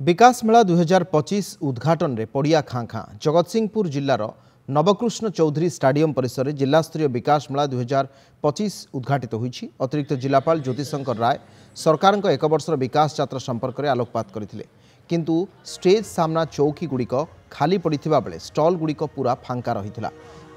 विकास मेला 2025 उद्घाटन रे पड़िया खाँ खाँ जगतसिंहपुर जिलार नवकृष्ण चौधरी स्टाडियम परिसर में जिलास्तरीय विकास मेला 2025 उद्घाटित होईछि। अतिरिक्त जिलापाल ज्योतिशंकर राय सरकार एक वर्षर विकास यात्रा संपर्क में आलोकपात करथिले। किंतु स्टेज सामना चौकी गुड़िक खाली पड़ता बेले स्टल गुड़िक पूरा फांका रही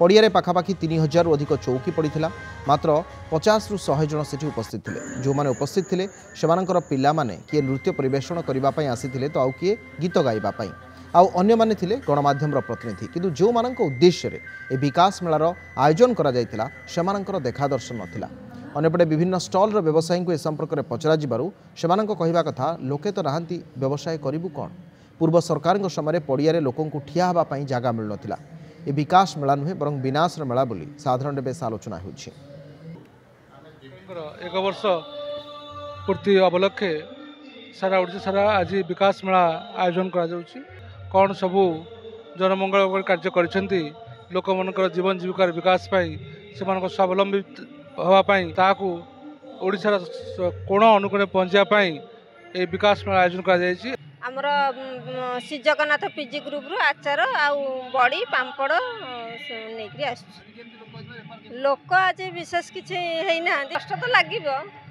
पड़िया पाखापाखि 3000 अधिक चौकी पड़ा। मात्र 50 ରୁ 100 जन सेठी उपस्थित थे। जो मैंने उपस्थित थे सेमानकर पिला माने किए नृत्य परिवेषण करने आसी तो आउ किए गीत गाइबापी आउ माने थिले गणमाध्यम प्रतिनिधि। किंतु जो मानक उद्देश्य ए विकास मेलार आयोजन करा जायतिला सेमानकर देखा दर्शन नथिला। अन्यपटे विभिन्न स्टल व्यवसायी को ए संपर्क में पचरा जिबारु सेमानक कहिबा कथा लोके तो नाहांती व्यवसाय करिबु कोन। पूर्व सरकार समय पड़िया लोकंकु ठिया हेबा पई जागा मिल नथिला। ए विकास मेला नुहे बरं विनाशर मेला बोली साधारण बेस आलोचना होछि। एक वर्ष पूर्ति अवलक्षे सारा ओडिशा सारा आज विकास मेला आयोजन करा जाउछि। कौन सबू जनमंगल कार्य करिसेंती लोक मनकर जीवन जीविकार विकास पाई सेमानक स्वावलंबी हवा पाई ताकू ओडिशार कोण अनुकोण पहुंचा पाई ए विकास मेला आयोजन करा जायछि। आमर श्री जगन्नाथ पीजी ग्रुप रु आचार आउ बड़ी पांपड़ नहीं आस लोक आज विशेष किसी कष्ट तो लगे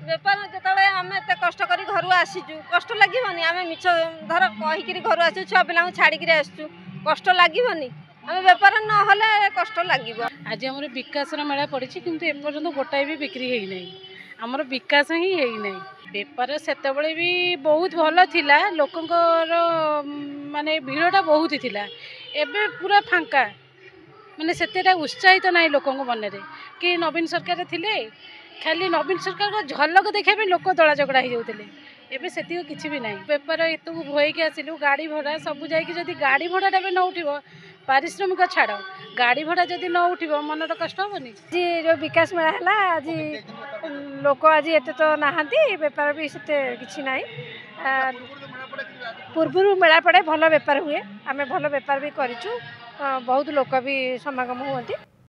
बेपार जो आम एत कष्ट कर घर आसीचु कष्ट लगभग आम मिछ धर कहीकि घर आसू छुआ पिला छाड़ी आसचु कष्ट लगभग आम बेपार ना कष्ट लगे। आज आम विकास मेला पड़ी किंतु एपर्यंत गोटाए भी बिक्री है आमर विकास ही है बेपार से भी बहुत भल थिला लोकंकर माने भीड़टा बहुत ही थिला एबे पूरा फांका माने सेतेटा उत्साहित तो नहीं लोक मन में कि नवीन सरकार थिले खाली नवीन सरकार को झलक देखा लोक दला झगड़ा हो जाते एबे से किसी भी नहीं बेपार एत भोईक आसिलु गाड़ी भड़ा सब जाकि गाड़ी भड़ाटा भी न उठिब पारिश्रमिक छाड़ गाड़ी भड़ा जदि न उठिब मन कष्ट हेनी। जी जो विकास मेला है आज लोक आज एत तो नहांती बेपार भी से किसी ना पूर्व मेला पड़े भल बेपार हुए आम भल बेपार भी करूँ बहुत लोक भी समागम हुए।